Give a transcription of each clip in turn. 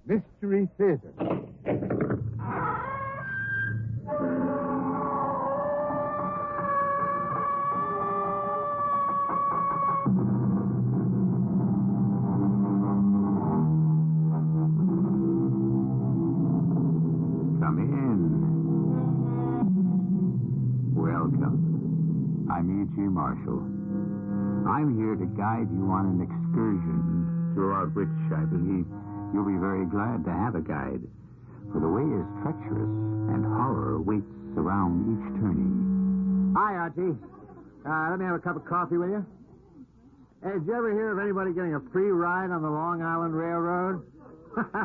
Mystery Theater. Come in. Welcome. I'm E.G. Marshall. I'm here to guide you on an excursion throughout which I believe you'll be very glad to have a guide. For the way is treacherous and horror waits around each turning. Hi, Archie. Let me have a cup of coffee with you. Hey, did you ever hear of anybody getting a free ride on the Long Island Railroad?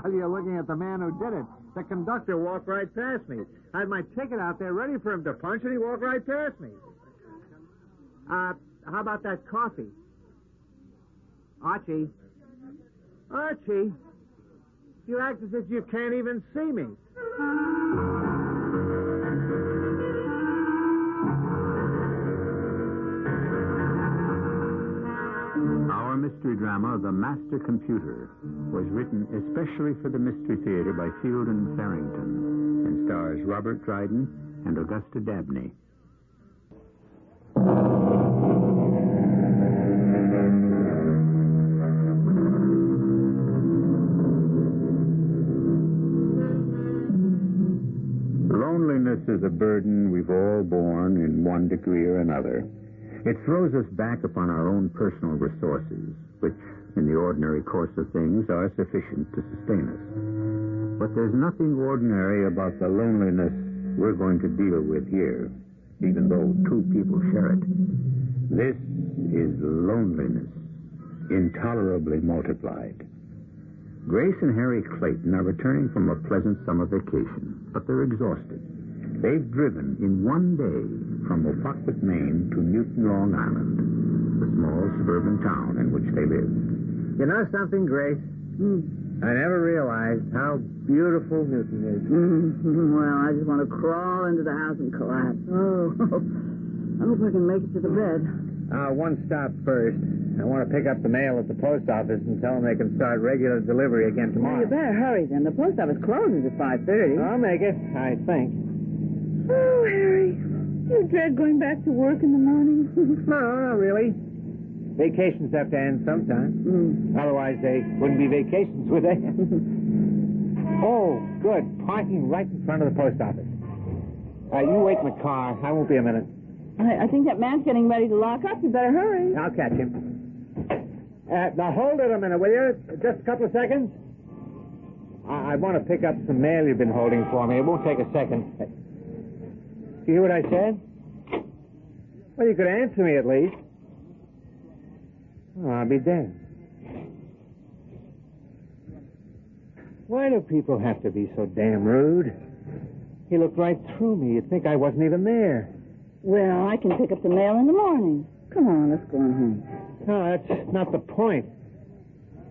You're looking at the man who did it. The conductor walked right past me. I had my ticket out there ready for him to punch, and he walked right past me. How about that coffee? Archie. Archie. You act as if you can't even see me. Our mystery drama, The Master Computer, was written especially for the Mystery Theater by Field and Farrington and stars Robert Dryden and Augusta Dabney. Loneliness is a burden we've all borne in one degree or another. It throws us back upon our own personal resources, which, in the ordinary course of things, are sufficient to sustain us. But there's nothing ordinary about the loneliness we're going to deal with here, even though two people share it. This is loneliness, intolerably multiplied. Grace and Harry Clayton are returning from a pleasant summer vacation, but they're exhausted. They've driven in one day from Ophokpik, Maine to Newton, Long Island, the small suburban town in which they live. You know something, Grace? I never realized how beautiful Newton is. Well, I just want to crawl into the house and collapse. Oh, I hope I can make it to the bed. One stop first. I want to pick up the mail at the post office and tell them they can start regular delivery again tomorrow. Well, you better hurry then. The post office closes at 5:30. I'll make it, I think. Oh, Harry, do you dread going back to work in the morning? No, not really. Vacations have to end sometime. Otherwise, they wouldn't be vacations, would they? Oh, good. Parking right in front of the post office. You wait in the car. I won't be a minute. I think that man's getting ready to lock up. You better hurry. I'll catch him. Now, hold it a minute, will you? Just a couple of seconds. I want to pick up some mail you've been holding for me. It won't take a second. Did you hear what I said? Well, you could answer me at least. Oh, I'll be dead. Why do people have to be so damn rude? He looked right through me. You'd think I wasn't even there. Well, I can pick up the mail in the morning. Come on, let's go on home. No, that's not the point.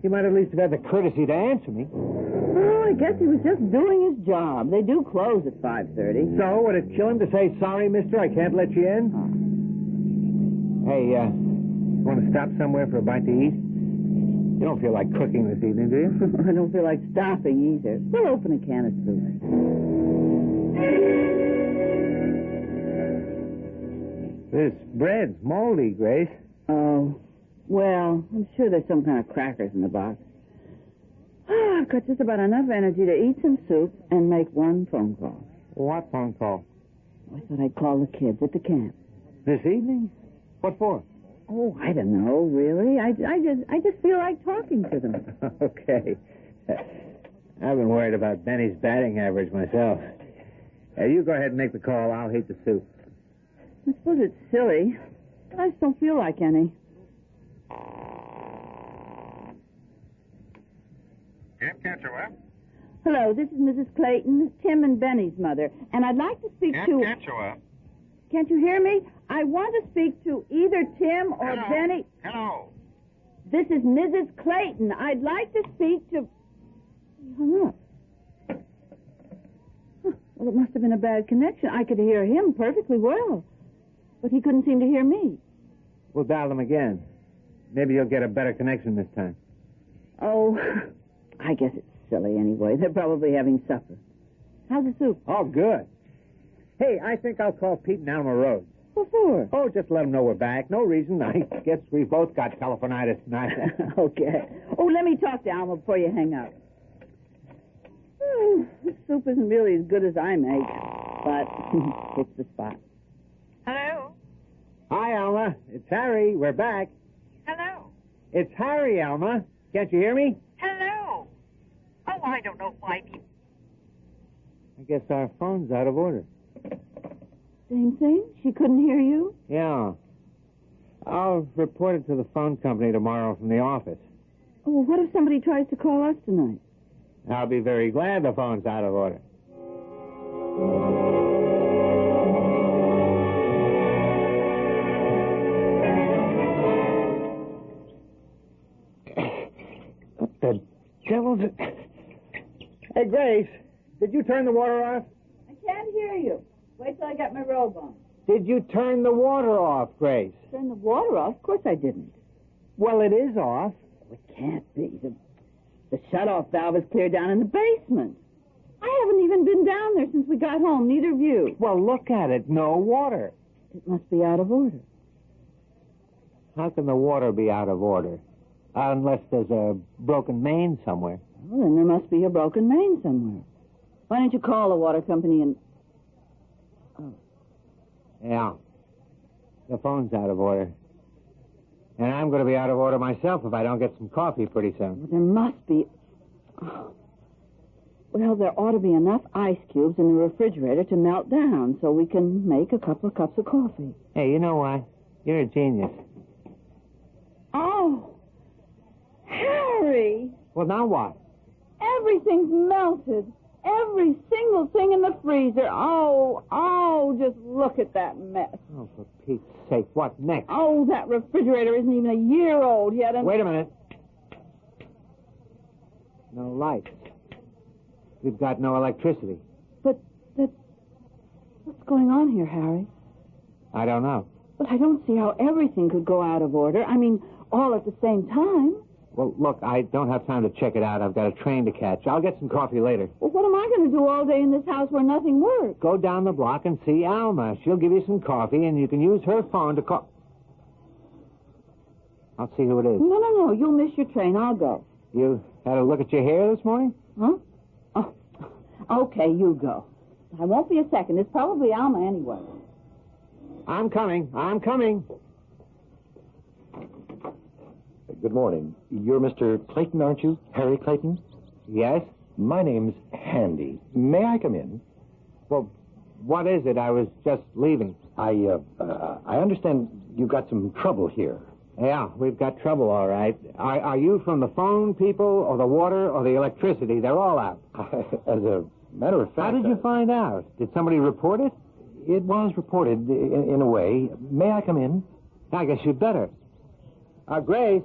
He might at least have had the courtesy to answer me. Oh, I guess he was just doing his job. They do close at 5:30. So, would it kill him to say, sorry, mister, I can't let you in? Hey, want to stop somewhere for a bite to eat? You don't feel like cooking this evening, do you? I don't feel like stopping either. We'll open a can of soup. This bread's moldy, Grace. Oh, well, I'm sure there's some kind of crackers in the box. Oh, I've got just about enough energy to eat some soup and make one phone call. What phone call? I thought I'd call the kids at the camp. This evening? What for? Oh, I don't know, really. I just feel like talking to them. Okay. I've been worried about Benny's batting average myself. You go ahead and make the call. I'll heat the soup. I suppose it's silly, but I just don't feel like any. Can't catch her, what? Hello, this is Mrs. Clayton, Tim and Benny's mother, and I'd like to speak to... Can't catch her, what? Can't you hear me? I want to speak to either Tim or Hello. Benny. Hello. This is Mrs. Clayton. I'd like to speak to... He hung up. Huh. Well, it must have been a bad connection. I could hear him perfectly well, but he couldn't seem to hear me. We'll dial them again. Maybe you'll get a better connection this time. Oh, I guess it's silly anyway. They're probably having supper. How's the soup? Oh, good. Hey, I think I'll call Pete and Alma Rhodes. What for? Oh, just let them know we're back. No reason. I guess we both got telephonitis tonight. Okay. Oh, let me talk to Alma before you hang up. This soup isn't really as good as I make, but it's the spot. Hello? Hi, Alma. It's Harry. We're back. Hello? It's Harry, Alma. Can't you hear me? Hello? Oh, I don't know why people... I guess our phone's out of order. Same thing? She couldn't hear you? Yeah. I'll report it to the phone company tomorrow from the office. Oh, well, what if somebody tries to call us tonight? I'll be very glad the phone's out of order. What the devil's it? Hey, Grace, did you turn the water off? I can't hear you. Wait till I get my robe on. Did you turn the water off, Grace? Turn the water off? Of course I didn't. Well, it is off. It can't be. The shut-off valve is clear down in the basement. I haven't even been down there since we got home, neither of you. Well, look at it. No water. It must be out of order. How can the water be out of order? Unless there's a broken main somewhere. Well, then there must be a broken main somewhere. Why don't you call the water company and... Oh. Yeah. The phone's out of order. And I'm going to be out of order myself if I don't get some coffee pretty soon. Well, there must be... Oh. Well, there ought to be enough ice cubes in the refrigerator to melt down so we can make a couple of cups of coffee. Hey, you know why? You're a genius. Oh! Harry! Well, now what? Everything's melted. Every single thing in the freezer. Oh, just look at that mess. Oh, for Pete's sake, what next? Oh, that refrigerator isn't even a year old yet. And... Wait a minute. No lights. We've got no electricity. But what's going on here, Harry? I don't know. But I don't see how everything could go out of order. I mean, all at the same time. Well, look, I don't have time to check it out. I've got a train to catch. I'll get some coffee later. Well, what am I going to do all day in this house where nothing works? Go down the block and see Alma. She'll give you some coffee, and you can use her phone to call... I'll see who it is. No. You'll miss your train. I'll go. You had a look at your hair this morning? Huh? Oh, okay, you go. I won't be a second. It's probably Alma anyway. I'm coming. Good morning. You're Mr. Clayton, aren't you? Harry Clayton? Yes? My name's Handy. May I come in? Well, what is it? I was just leaving. I understand you've got some trouble here. Yeah, we've got trouble, all right. Are you from the phone people, or the water, or the electricity? They're all out. As a matter of fact... How did you find out? Did somebody report it? It was reported, in a way. May I come in? I guess you'd better. Grace...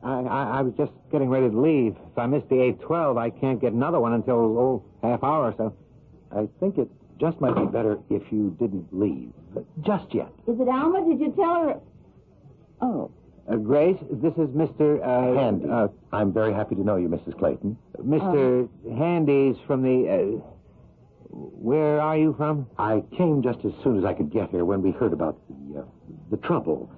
I was just getting ready to leave. If I missed the 8:12, I can't get another one until, half hour or so. I think it just might be better if you didn't leave. Just yet. Is it Alma? Did you tell her? Oh. Grace, this is Mr. Handy. I'm very happy to know you, Mrs. Clayton. Mr. Handy's from the... where are you from? I came just as soon as I could get here when we heard about the trouble.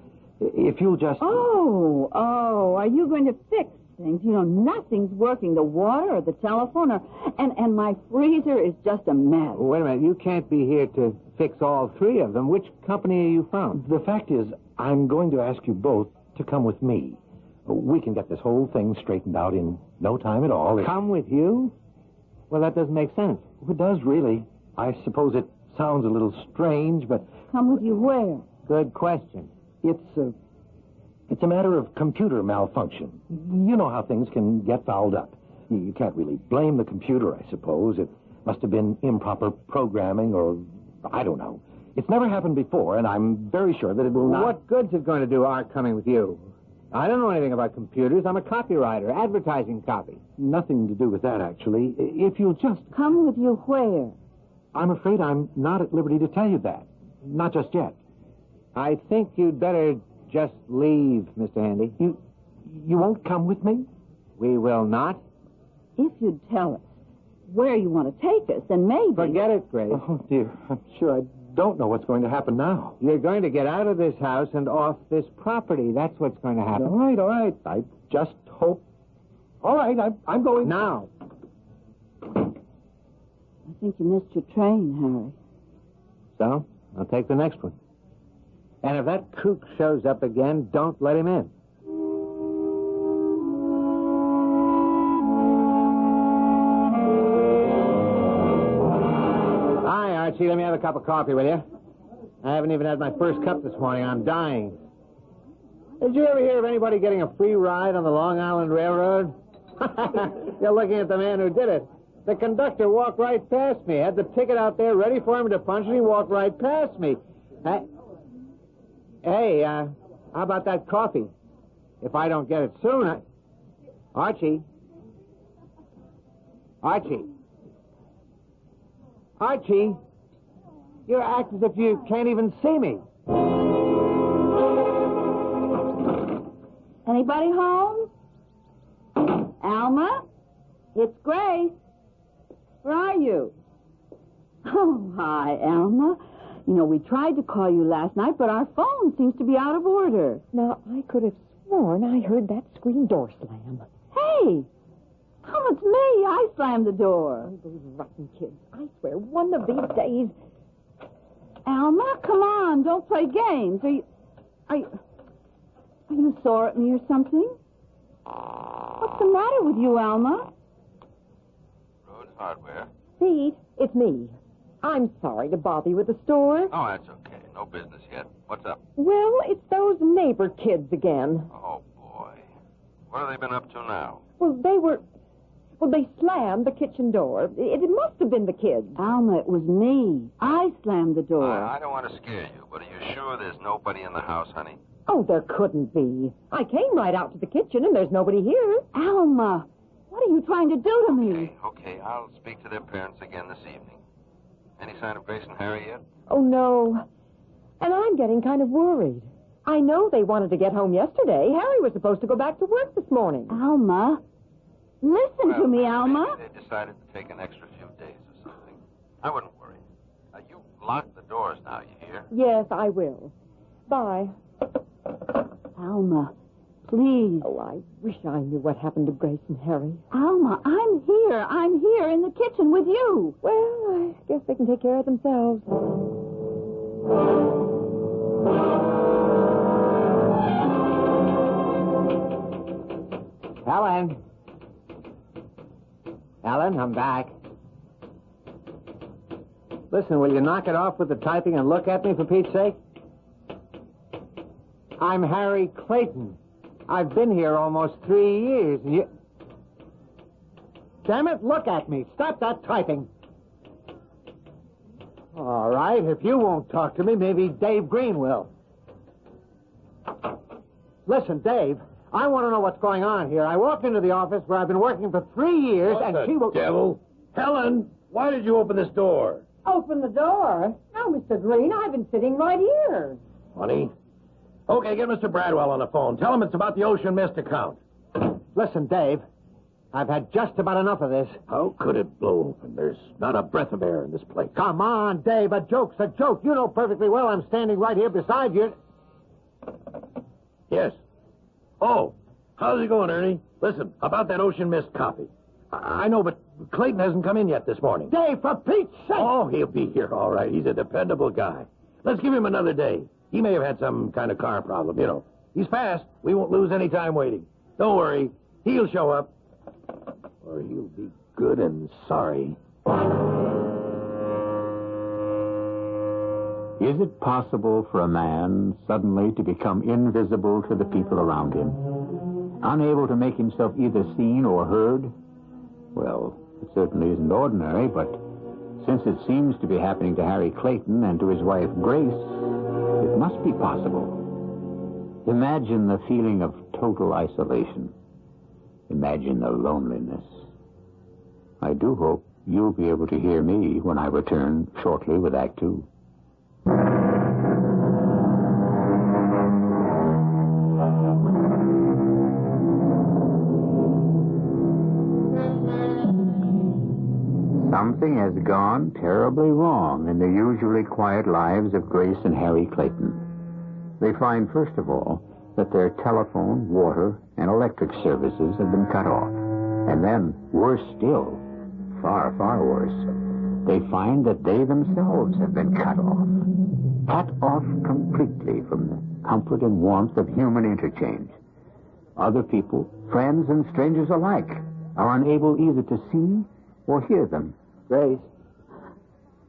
If you'll just... Oh, are you going to fix things? You know, nothing's working. The water or the telephone and my freezer is just a mess. Wait a minute. You can't be here to fix all three of them. Which company are you from? The fact is, I'm going to ask you both to come with me. We can get this whole thing straightened out in no time at all. Come with you? Well, that doesn't make sense. It does, really. I suppose it sounds a little strange, but... Come with you where? Good question. It's a matter of computer malfunction. You know how things can get fouled up. You can't really blame the computer, I suppose. It must have been improper programming or... I don't know. It's never happened before, and I'm very sure that it will not... What good's it going to do our coming with you? I don't know anything about computers. I'm a copywriter, advertising copy. Nothing to do with that, actually. If you'll just... Come with you where? I'm afraid I'm not at liberty to tell you that. Not just yet. I think you'd better just leave, Mr. Handy. You won't come with me? We will not. if you'd tell us where you want to take us, then maybe... Forget it, Grace. Oh, dear. I'm sure I don't know what's going to happen now. You're going to get out of this house and off this property. That's what's going to happen. All right. I just hope... All right, I'm going... Now. I think you missed your train, Harry. So, I'll take the next one. And if that kook shows up again, don't let him in. Hi, Archie. Let me have a cup of coffee, will you? I haven't even had my first cup this morning. I'm dying. Did you ever hear of anybody getting a free ride on the Long Island Railroad? You're looking at the man who did it. The conductor walked right past me. Had the ticket out there ready for him to punch, and he walked right past me. Hey, how about that coffee? If I don't get it soon, Archie, you act as if you can't even see me. Anybody home? Alma? It's Grace. Where are you? Oh, hi, Alma. You know, we tried to call you last night, but our phone seems to be out of order. Now, I could have sworn I heard that screen door slam. Hey! Oh, it's me. I slammed the door. Those rotten kids. I swear, one of these days... Alma, come on. Don't play games. Are you sore at me or something? What's the matter with you, Alma? Rhodes Hardware. Pete, it's me. I'm sorry to bother you with the store. Oh, that's okay. No business yet. What's up? Well, it's those neighbor kids again. Oh, boy. What have they been up to now? They slammed the kitchen door. It must have been the kids. Alma, it was me. I slammed the door. I don't want to scare you, but are you sure there's nobody in the house, honey? Oh, there couldn't be. I came right out to the kitchen, and there's nobody here. Alma, what are you trying to do to me? Okay. I'll speak to their parents again this evening. Any sign of Grace and Harry yet? Oh, no. And I'm getting kind of worried. I know they wanted to get home yesterday. Harry was supposed to go back to work this morning. Alma, listen to me, Alma. Maybe they decided to take an extra few days or something. I wouldn't worry. You lock the doors now, you hear? Yes, I will. Bye. Alma, please. Oh, I wish I knew what happened to Grace and Harry. Alma, I'm here. I'm here in the kitchen with you. Well, I guess they can take care of themselves. Ellen, I'm back. Listen, will you knock it off with the typing and look at me, for Pete's sake? I'm Harry Clayton. I've been here almost 3 years, and you... Damn it, look at me. Stop that typing. All right, if you won't talk to me, maybe Dave Green will. Listen, Dave, I want to know what's going on here. I walked into the office where I've been working for 3 years, What and the she will... devil? Helen, why did you open this door? Open the door. Now, Mr. Green, I've been sitting right here. Funny. Okay, get Mr. Bradwell on the phone. Tell him it's about the Ocean Mist account. Listen, Dave, I've had just about enough of this. How could it blow open? There's not a breath of air in this place. Come on, Dave, a joke's a joke. You know perfectly well I'm standing right here beside you. Yes. Oh, how's it going, Ernie? Listen, about that Ocean Mist copy. I know, but Clayton hasn't come in yet this morning. Dave, for Pete's sake! Oh, he'll be here, all right. He's a dependable guy. Let's give him another day. He may have had some kind of car problem, you know. He's fast. We won't lose any time waiting. Don't worry. He'll show up. Or he'll be good and sorry. Is it possible for a man suddenly to become invisible to the people around him? Unable to make himself either seen or heard? Well, it certainly isn't ordinary, but since it seems to be happening to Harry Clayton and to his wife Grace, it must be possible. Imagine the feeling of total isolation. Imagine the loneliness. I do hope you'll be able to hear me when I return shortly with Act Two. Something has gone terribly wrong in the usually quiet lives of Grace and Harry Clayton. They find, first of all, that their telephone, water, and electric services have been cut off. And then, worse still, far, far worse, they find that they themselves have been cut off. Cut off completely from the comfort and warmth of human interchange. Other people, friends and strangers alike, are unable either to see or hear them. Grace,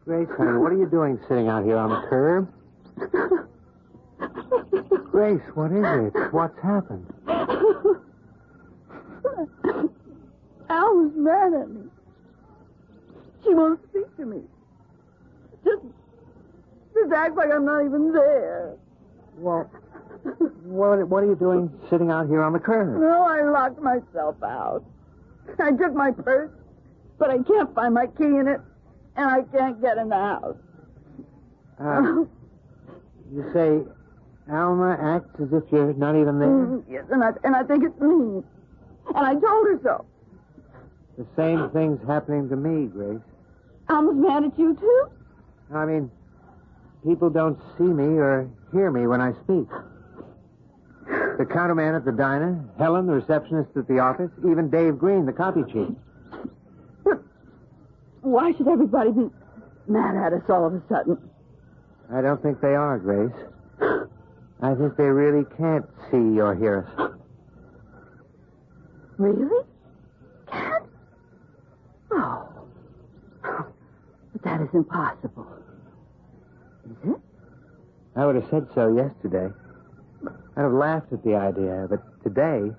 honey, what are you doing sitting out here on the curb? Grace, what is it? What's happened? Al was mad at me. She won't speak to me. Just act like I'm not even there. Well, what are you doing sitting out here on the curb? No, I locked myself out. I took my purse, but I can't find my key in it, and I can't get in the house. You say Alma acts as if you're not even there? Yes, and I think it's me. And I told her so. The same thing's happening to me, Grace. Alma's mad at you, too? I mean, people don't see me or hear me when I speak. The counterman at the diner, Helen, the receptionist at the office, even Dave Green, the copy chief. But why should everybody be mad at us all of a sudden? I don't think they are, Grace. I think they really can't see or hear us. Really? Can't? Oh. But that is impossible. Is it? I would have said so yesterday. I'd have laughed at the idea, but today,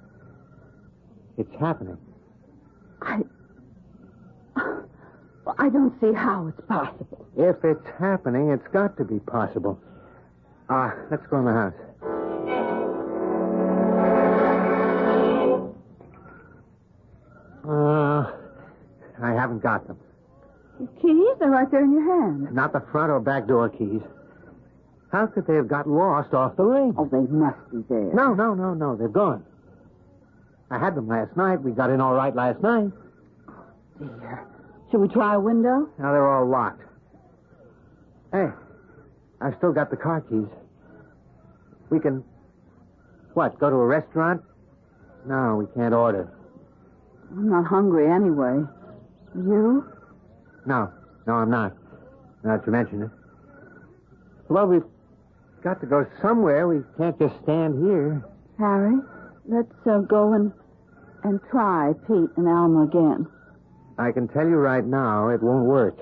it's happening. Well, I don't see how it's possible. If it's happening, it's got to be possible. Let's go in the house. I haven't got them. Your keys are right there in your hand. Not the front or back door keys. How could they have got lost off the ring? Oh, they must be there. No. They're gone. I had them last night. We got in all right last night. Dear. Should we try a window? Now they're all locked. Hey, I've still got the car keys. We can, go to a restaurant? No, we can't order. I'm not hungry anyway. You? No, I'm not. Now that you mention it. Well, we've got to go somewhere. We can't just stand here. Harry, let's go and try Pete and Alma again. I can tell you right now, it won't work.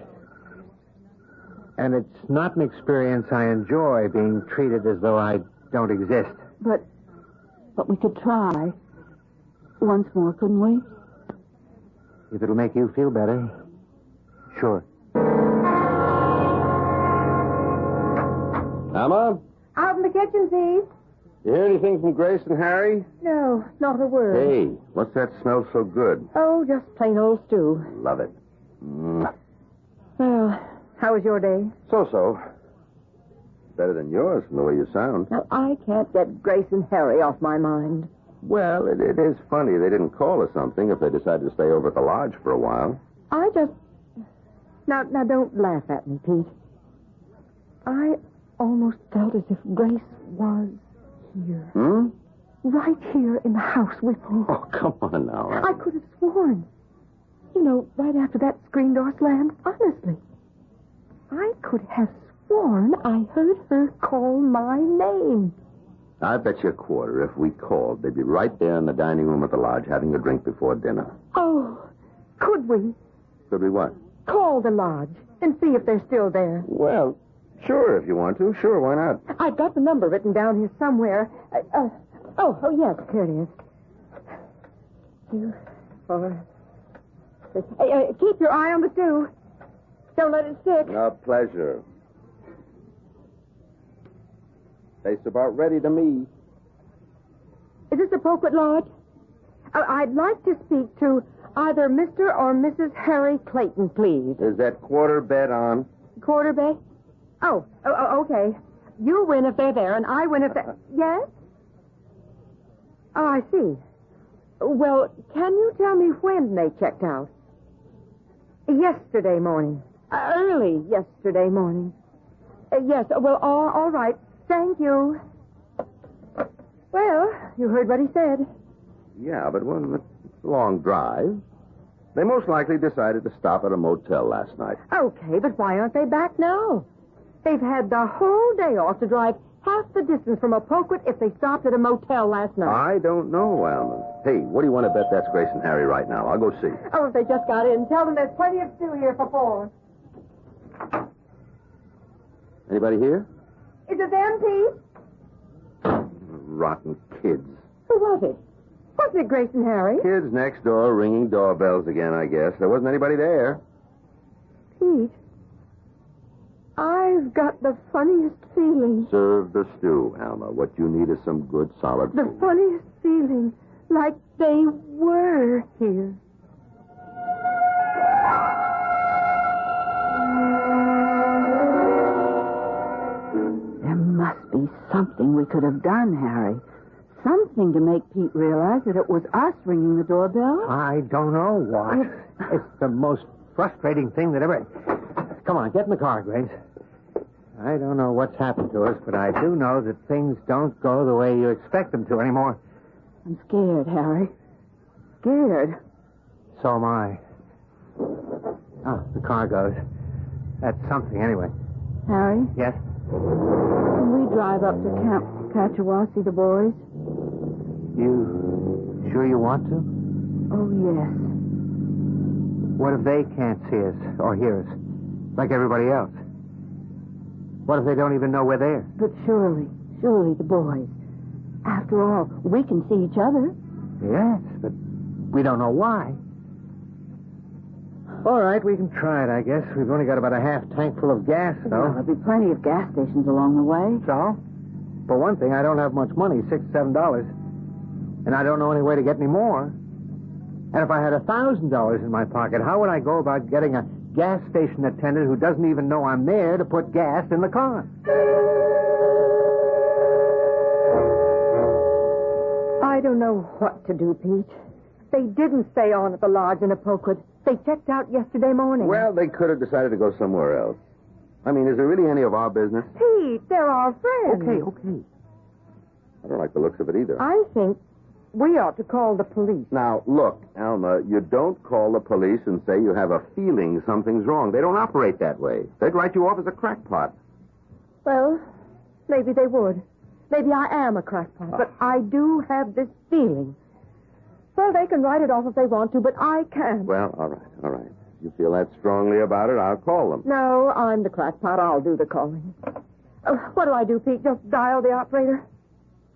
And it's not an experience I enjoy, being treated as though I don't exist. But we could try once more, couldn't we? If it'll make you feel better, sure. Alma? Out in the kitchen, please. You hear anything from Grace and Harry? No, not a word. Hey, what's that smell so good? Oh, just plain old stew. Love it. Well, how was your day? So. Better than yours from the way you sound. Now, I can't get Grace and Harry off my mind. Well, it is funny they didn't call or something if they decided to stay over at the lodge for a while. I just... Now, don't laugh at me, Pete. I almost felt as if Grace was here. Right here in the house with me. Oh, come on now. I could have sworn. You know, right after that screen door slammed, honestly. I could have sworn I heard her call my name. I bet you a quarter if we called, they'd be right there in the dining room at the lodge having a drink before dinner. Oh, could we? Could we what? Call the lodge and see if they're still there. Well, sure, if you want to. Sure, why not? I've got the number written down here somewhere. Oh, yes, here it is. 2, 4, 6. Hey, keep your eye on the stew. Don't let it stick. A pleasure. Tastes about ready to me. Is this the Poquet Lodge? I'd like to speak to either Mr. or Mrs. Harry Clayton, please. Is that quarter bet on? Quarter bet? Oh, okay. You win if they're there, and I win if they're... Yes? Oh, I see. Well, can you tell me when they checked out? Yesterday morning. Early yesterday morning. Yes, well, all right. Thank you. Well, you heard what he said. Yeah, but when it's a long drive, they most likely decided to stop at a motel last night. Okay, but why aren't they back now? They've had the whole day off to drive half the distance from Apoquet if they stopped at a motel last night. I don't know, Alma. Hey, what do you want to bet that's Grace and Harry right now? I'll go see. Oh, if they just got in, tell them there's plenty of stew here for 4. Anybody here? Is it them, Pete? Rotten kids. Who was it? Wasn't it Grace and Harry? Kids next door ringing doorbells again, I guess. There wasn't anybody there. Pete, I've got the funniest feeling. Serve the stew, Alma. What you need is some good, solid The food. funniest feeling, like they were here. There must be something we could have done, Harry. Something to make Pete realize that it was us ringing the doorbell. I don't know what. It's the most frustrating thing that ever... Come on, get in the car, Grace. I don't know what's happened to us, but I do know that things don't go the way you expect them to anymore. I'm scared, Harry. Scared. So am I. Oh, the car goes. That's something, anyway. Harry, Yes? can we drive up to Camp Catchphrases, see the boys? You sure you want to? Oh, yes. What if they can't see us or hear us, like everybody else? What if they don't even know we're there? But surely the boys. After all, we can see each other. Yes, but we don't know why. All right, we can try it, I guess. We've only got about a half tank full of gas, Well, though. there'll be plenty of gas stations along the way. So? For one thing, I don't have much money, $6, $7. And I don't know any way to get any more. And if I had $1,000 in my pocket, how would I go about getting a gas station attendant who doesn't even know I'm there to put gas in the car? I don't know what to do, Pete. They didn't stay on at the lodge in Apoquet. They checked out yesterday morning. Well, they could have decided to go somewhere else. I mean, is it really any of our business? Pete, they're our friends. Okay. I don't like the looks of it either. I think we ought to call the police. Now, look, Alma, you don't call the police and say you have a feeling something's wrong. They don't operate that way. They'd write you off as a crackpot. Well, maybe they would. Maybe I am a crackpot, but I do have this feeling. Well, they can write it off if they want to, but I can't. Well, all right. If you feel that strongly about it, I'll call them. No, I'm the crackpot. I'll do the calling. What do I do, Pete? Just dial the operator?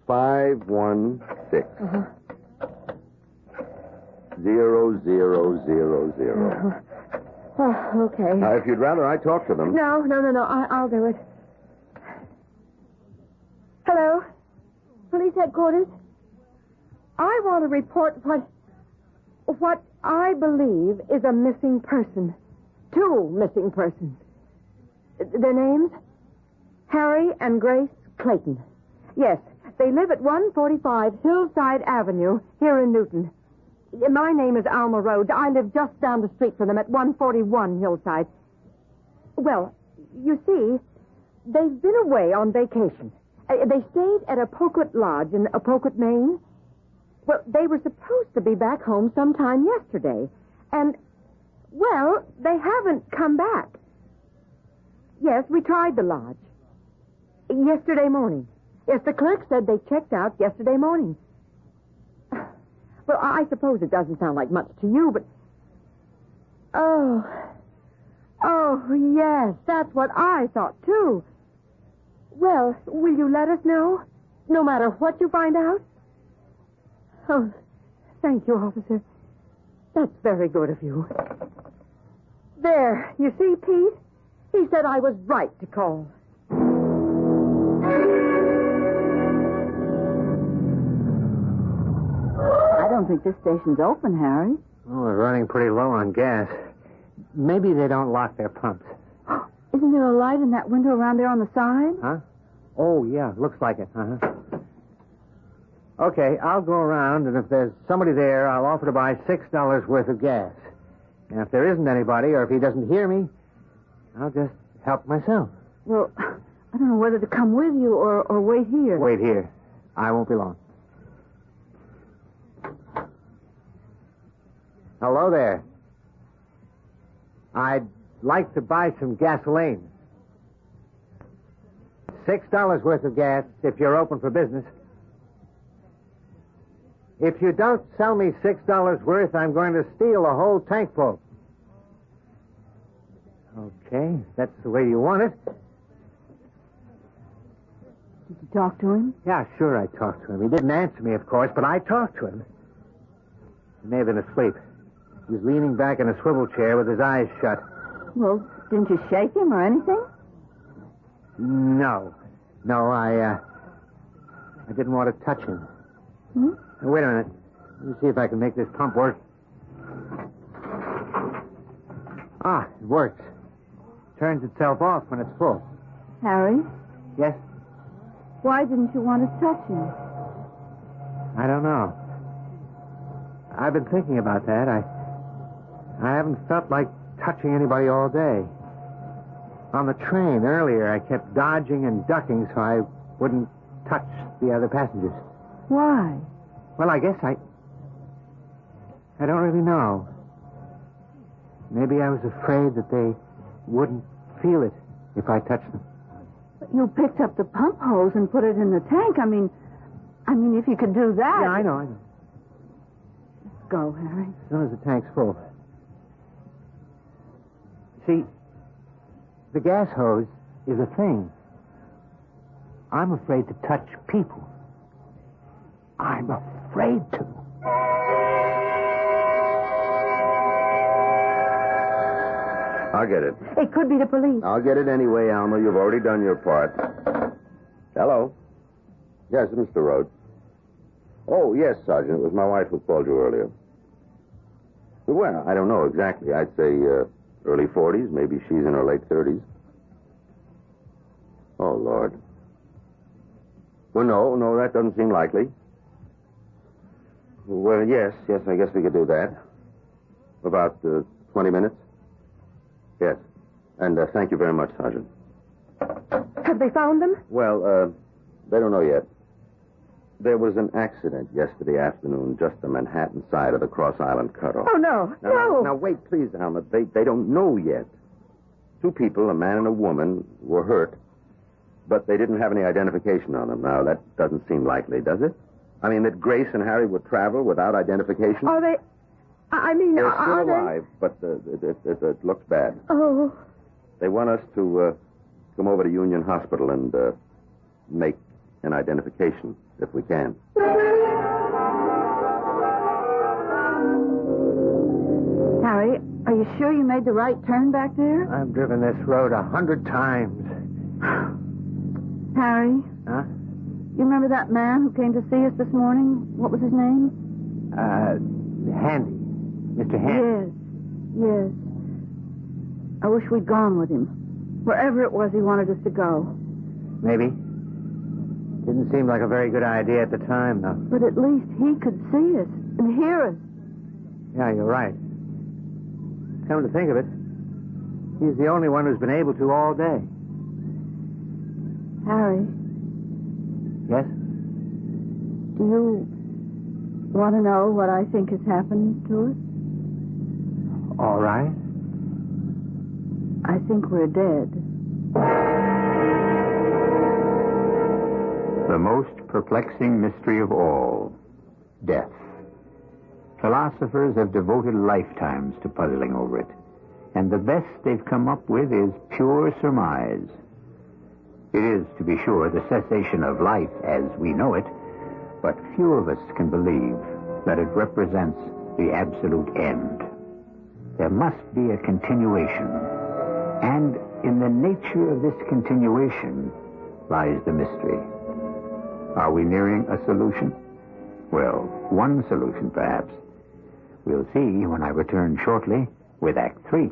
516 0000. Oh, okay. Now, if you'd rather I talk to them. No. I'll do it. Hello? Police headquarters? I want to report what I believe is a missing person. 2 missing persons. Their names? Harry and Grace Clayton. Yes, they live at 145 Hillside Avenue here in Newton. My name is Alma Rhodes. I live just down the street from them at 141 Hillside. Well, you see, they've been away on vacation. They stayed at Apoquet Lodge in Apoquet, Maine. Well, they were supposed to be back home sometime yesterday. And, well, they haven't come back. Yes, we tried the lodge. Yesterday morning. Yes, the clerk said they checked out yesterday morning. Well, I suppose it doesn't sound like much to you, but... Oh, yes, that's what I thought, too. Well, will you let us know? No matter what you find out? Oh, thank you, officer. That's very good of you. There, you see, Pete? He said I was right to call. I don't think this station's open, Harry. Well, we're running pretty low on gas. Maybe they don't lock their pumps. Isn't there a light in that window around there on the side? Huh? Oh, yeah, looks like it. Okay, I'll go around, and if there's somebody there, I'll offer to buy $6 worth of gas. And if there isn't anybody, or if he doesn't hear me, I'll just help myself. Well, I don't know whether to come with you or wait here. Wait here. I won't be long. Hello there. I'd like to buy some gasoline. $6 worth of gas if you're open for business. If you don't sell me $6 worth, I'm going to steal a whole tank full. Okay, that's the way you want it. Did you talk to him? Yeah, sure I talked to him. He didn't answer me, of course, but I talked to him. He may have been asleep. He was leaning back in a swivel chair with his eyes shut. Well, didn't you shake him or anything? No, I didn't want to touch him. Hmm? Wait a minute. Let me see if I can make this pump work. Ah, it works. Turns itself off when it's full. Harry, Yes? why didn't you want to touch him? I don't know. I've been thinking about that. I haven't felt like touching anybody all day. On the train earlier, I kept dodging and ducking so I wouldn't touch the other passengers. Why? Well, I guess I don't really know. Maybe I was afraid that they wouldn't feel it if I touched them. You picked up the pump hose and put it in the tank. I mean, if you could do that... Yeah, I know. Let's go, Harry. As soon as the tank's full. See, the gas hose is a thing. I'm afraid to touch people. I'm afraid to. I'll get it. It could be the police. I'll get it anyway, Alma. You've already done your part. Hello? Yes, Mr. Rhodes. Oh, yes, Sergeant. It was my wife who called you earlier. Well, I don't know exactly. I'd say early 40s. Maybe she's in her late 30s. Oh, Lord. Well, no, that doesn't seem likely. Well, yes, I guess we could do that. About 20 minutes? Yes. And thank you very much, Sergeant. Have they found them? Well, they don't know yet. There was an accident yesterday afternoon just the Manhattan side of the Cross Island cutoff. Oh, no. Now, wait, please, Alma. They don't know yet. Two people, a man and a woman, were hurt, but they didn't have any identification on them. Now, that doesn't seem likely, does it? I mean, that Grace and Harry would travel without identification? Are they... They're still are alive, but it looks bad. Oh. They want us to come over to Union Hospital and make an identification, if we can. Harry, are you sure you made the right turn back there? I've driven this road 100 times. Harry? Huh? You remember that man who came to see us this morning? What was his name? Handy. Mr. Handy. Yes. I wish we'd gone with him. Wherever it was he wanted us to go. Maybe. Didn't seem like a very good idea at the time, though. But at least he could see us and hear us. Yeah, you're right. Come to think of it, he's the only one who's been able to all day. Harry, Yes? do you want to know what I think has happened to us? All right. I think we're dead. The most perplexing mystery of all, death. Philosophers have devoted lifetimes to puzzling over it, and the best they've come up with is pure surmise. It is, to be sure, the cessation of life as we know it, but few of us can believe that it represents the absolute end. There must be a continuation, and in the nature of this continuation lies the mystery. Are we nearing a solution? Well, one solution, perhaps. We'll see when I return shortly with Act 3.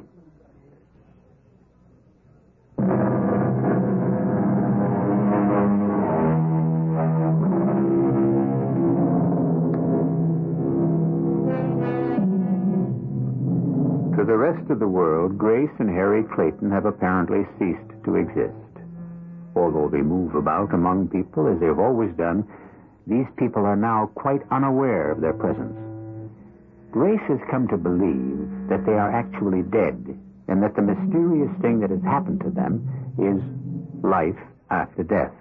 To the rest of the world, Grace and Harry Clayton have apparently ceased to exist. Although they move about among people as they've always done, these people are now quite unaware of their presence. Grace has come to believe that they are actually dead, and that the mysterious thing that has happened to them is life after death.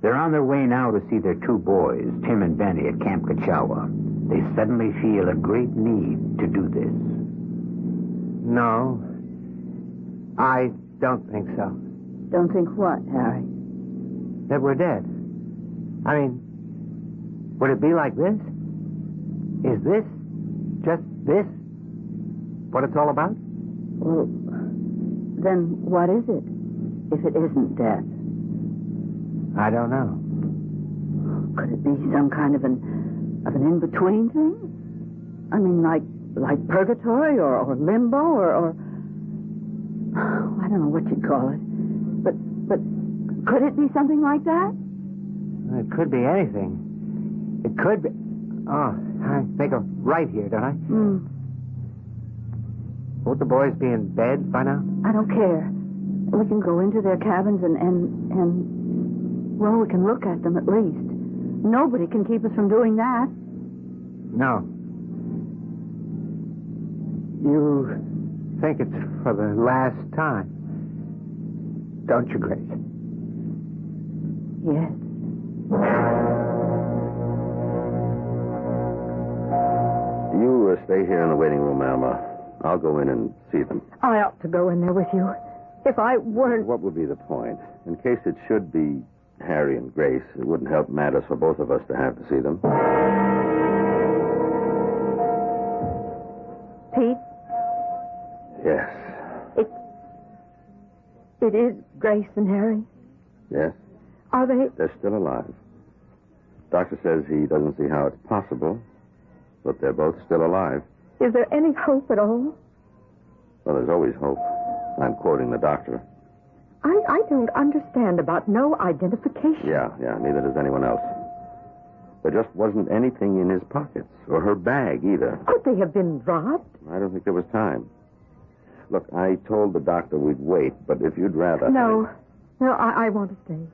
They're on their way now to see their two boys, Tim and Benny, at Camp Kachawa. They suddenly feel a great need to do this. No, I don't think so. Don't think what, Harry? That we're dead. I mean, would it be like this? Is this, just this, what it's all about? Well, then what is it, if it isn't death? I don't know. Could it be some kind of an in-between thing? I mean, like purgatory or limbo or I don't know what you'd call it. But could it be something like that? It could be anything. It could be... Oh, I think of right here, don't I? Won't the boys be in bed by now? I don't care. We can go into their cabins and well, we can look at them at least. Nobody can keep us from doing that. No. You think it's for the last time, don't you, Grace? Yes. You stay here in the waiting room, Alma. I'll go in and see them. I ought to go in there with you. If I weren't... What would be the point? In case it should be Harry and Grace, it wouldn't help matters for both of us to have to see them. Pete? Yes. It is Grace and Harry. Yes? Are they... They're still alive. Doctor says he doesn't see how it's possible, but they're both still alive. Is there any hope at all? Well, there's always hope. I'm quoting the doctor. I don't understand about no identification. Yeah, neither does anyone else. There just wasn't anything in his pockets, or her bag either. Could they have been robbed? I don't think there was time. Look, I told the doctor we'd wait, but if you'd rather... No, I want to stay.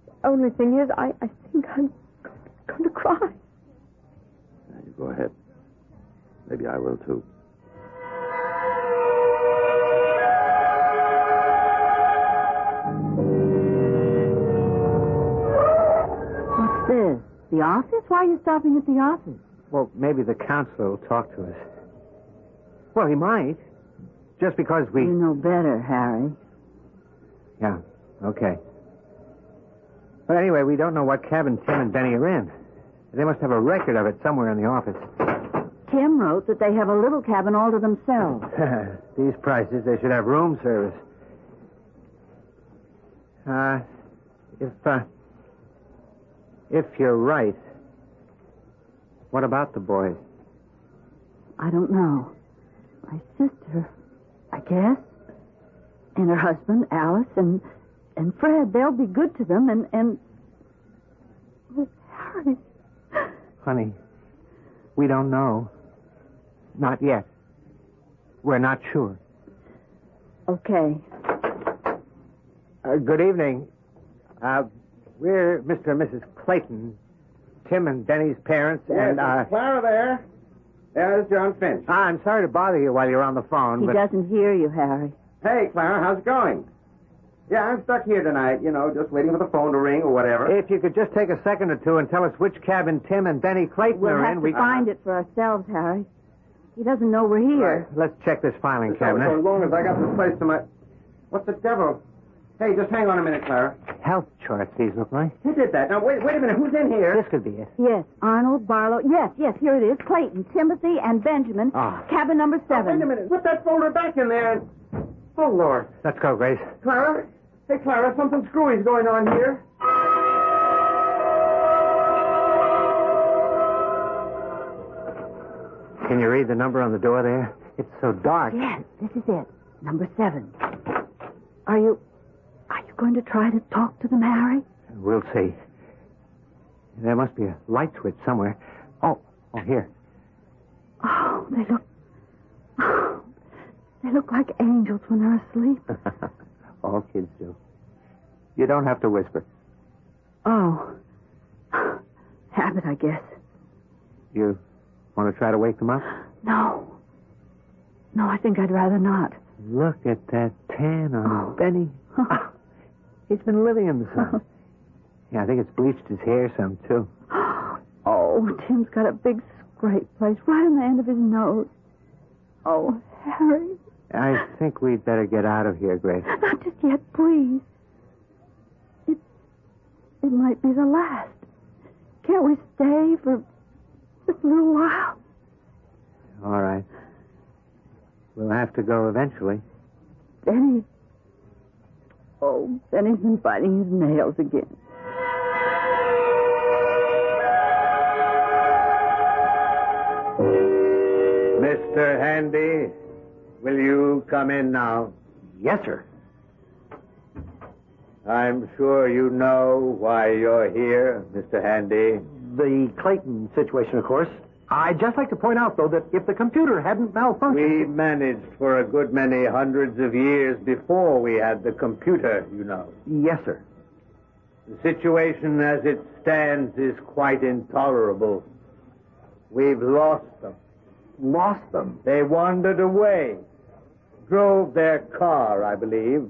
The only thing is, I think I'm going to cry. Yeah, you go ahead. Maybe I will, too. What's this? The office? Why are you stopping at the office? Well, maybe the counselor will talk to us. Well, he might. Just because we... You know better, Harry. Yeah, okay. But anyway, we don't know what cabin Tim and Benny are in. They must have a record of it somewhere in the office. Tim wrote that they have a little cabin all to themselves. These prices, they should have room service. If you're right, what about the boys? I don't know. My sister, I guess. And her husband, Alice, and Fred. They'll be good to them, and... Oh, Harry. Honey, we don't know. Not yet. We're not sure. Okay. Good evening. We're Mr. and Mrs. Clayton, Tim and Benny's parents, and... Clara there. There's John Finch. I'm sorry to bother you while you're on the phone, He but... doesn't hear you, Harry. Hey, Clara, how's it going? Yeah, I'm stuck here tonight, just waiting for the phone to ring or whatever. If you could just take a second or two and tell us which cabin Tim and Benny Clayton We'll are have in... to find it for ourselves, Harry. He doesn't know we're here. Let's check this filing So cabinet. as long as I got this place to my... What the devil? Hey, just hang on a minute, Clara. Health chart, these look like. Who did that? Now, wait a minute. Who's in here? This could be it. Yes, Arnold, Barlow. Yes, here it is. Clayton, Timothy, and Benjamin. Cabin number 7. Wait a minute. Put that folder back in there. Oh, Lord. Let's go, Grace. Clara? Hey, Clara, something screwy's going on here. Can you read the number on the door there? It's so dark. Yes, this is it. Number 7. Are you going to try to talk to them, Harry? We'll see. There must be a light switch somewhere. Oh, here. Oh, they look They look like angels when they're asleep. All kids do. You don't have to whisper. Oh. Habit, I guess. You want to try to wake them up? No. No, I think I'd rather not. Look at that tan on Benny. He's been living in the sun. Yeah, I think it's bleached his hair some, too. Oh, Tim's got a big scrape place right on the end of his nose. Oh, Harry. I think we'd better get out of here, Grace. Not just yet, please. It might be the last. Can't we stay for just a little while? All right. We'll have to go eventually. Benny. Oh, Benny's been biting his nails again. Mr. Handy, will you come in now? Yes, sir. I'm sure you know why you're here, Mr. Handy. The Clayton situation, of course. I'd just like to point out, though, that if the computer hadn't malfunctioned... We managed for a good many hundreds of years before we had the computer, you know. Yes, sir. The situation as it stands is quite intolerable. We've lost them. Lost them? They wandered away. Drove their car, I believe.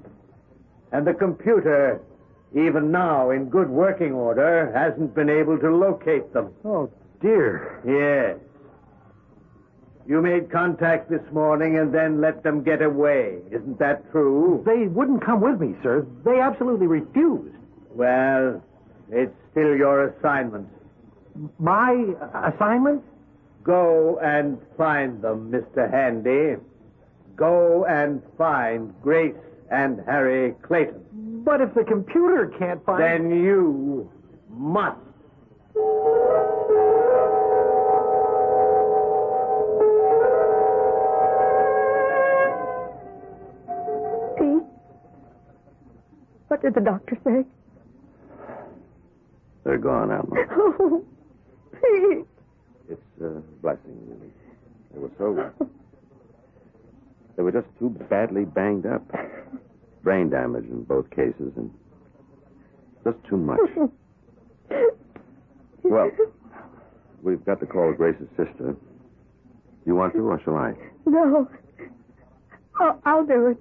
And the computer, even now in good working order, hasn't been able to locate them. Oh, dear. Yes. You made contact this morning and then let them get away. Isn't that true? They wouldn't come with me, sir. They absolutely refused. Well, it's still your assignment. My assignment? Go and find them, Mr. Handy. Go and find Grace and Harry Clayton. But if the computer can't find... Then you must. Pete? What did the doctor say? They're gone, Alma. Oh, Pete. It's a blessing, really. They were just too badly banged up. Brain damage in both cases, and just too much. Well, we've got to call Grace's sister. You want to, or shall I? No. I'll do it.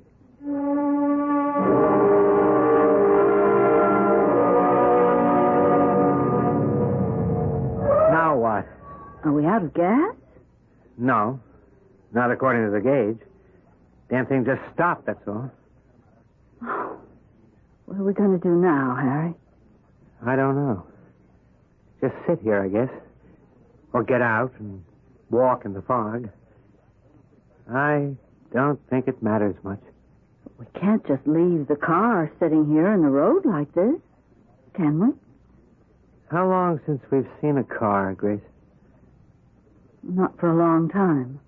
Now what? Are we out of gas? No. Not according to the gauge. Damn thing just stopped, that's all. Oh, what are we going to do now, Harry? I don't know. Just sit here, I guess. Or get out and walk in the fog. I don't think it matters much. We can't just leave the car sitting here in the road like this, can we? How long since we've seen a car, Grace? Not for a long time.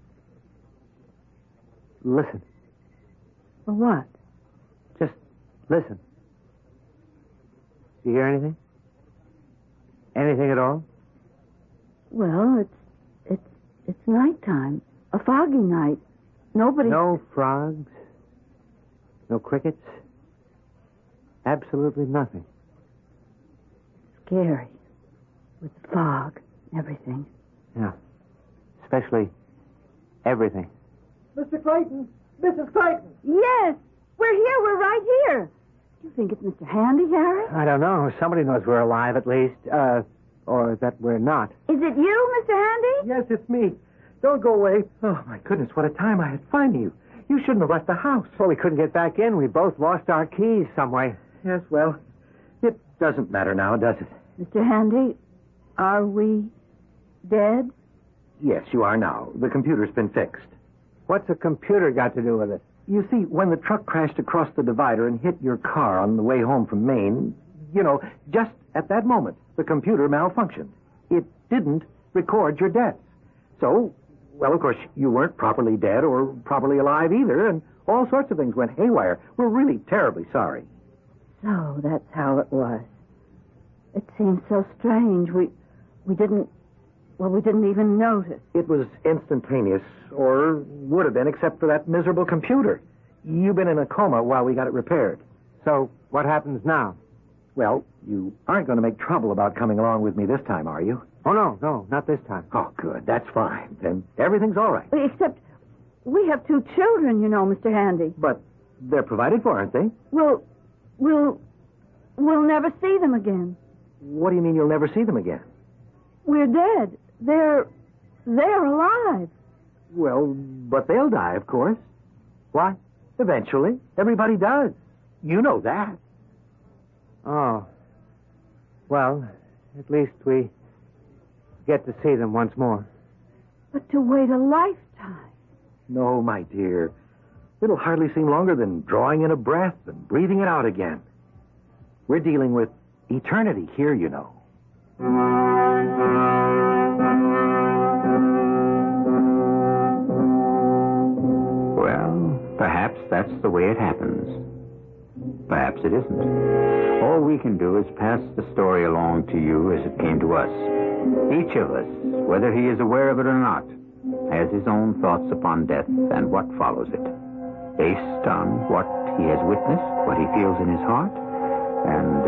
Listen. For what? Just listen. Do you hear anything? Anything at all? Well, it's nighttime. A foggy night. Nobody... No frogs? No crickets? Absolutely nothing. Scary. With the fog and everything. Yeah. Especially everything. Mr. Clayton! Mrs. Clayton! Yes! We're here. We're right here. Do you think it's Mr. Handy, Harry? I don't know. Somebody knows we're alive, at least. Or that we're not. Is it you, Mr. Handy? Yes, it's me. Don't go away. Oh, my goodness, what a time I had finding you. You shouldn't have left the house. Well, we couldn't get back in. We both lost our keys some way. Yes, well, it doesn't matter now, does it? Mr. Handy, are we dead? Yes, you are now. The computer's been fixed. What's a computer got to do with it? You see, when the truck crashed across the divider and hit your car on the way home from Maine, just at that moment, the computer malfunctioned. It didn't record your deaths. So, well, of course, you weren't properly dead or properly alive either, and all sorts of things went haywire. We're really terribly sorry. So that's how it was. It seems so strange. We didn't Well, we didn't even notice. It was instantaneous, or would have been, except for that miserable computer. You've been in a coma while we got it repaired. So, what happens now? Well, you aren't going to make trouble about coming along with me this time, are you? Oh, no, not this time. Oh, good. That's fine. Then everything's all right. Except we have 2 children, you know, Mr. Handy. But they're provided for, aren't they? We'll never see them again. What do you mean you'll never see them again? We're dead. They're alive. Well, but they'll die, of course. Why? Eventually. Everybody does. You know that. Oh. Well, at least we get to see them once more. But to wait a lifetime. No, my dear. It'll hardly seem longer than drawing in a breath and breathing it out again. We're dealing with eternity here, you know. Well, perhaps that's the way it happens. Perhaps it isn't. All we can do is pass the story along to you as it came to us. Each of us, whether he is aware of it or not, has his own thoughts upon death and what follows it, based on what he has witnessed, what he feels in his heart, and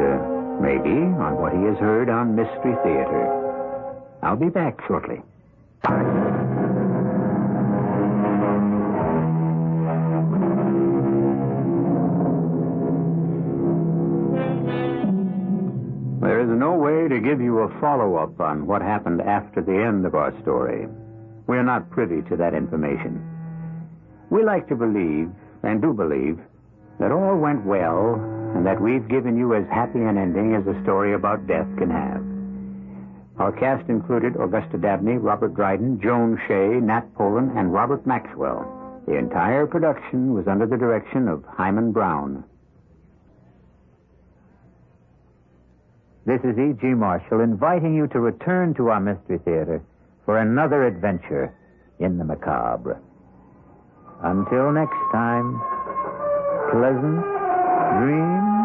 maybe on what he has heard on Mystery Theater. I'll be back shortly. There is no way to give you a follow-up on what happened after the end of our story. We're not privy to that information. We like to believe, and do believe, that all went well, and that we've given you as happy an ending as a story about death can have. Our cast included Augusta Dabney, Robert Dryden, Joan Shea, Nat Polen, and Robert Maxwell. The entire production was under the direction of Himan Brown. This is E.G. Marshall inviting you to return to our Mystery Theater for another adventure in the macabre. Until next time, pleasant dreams.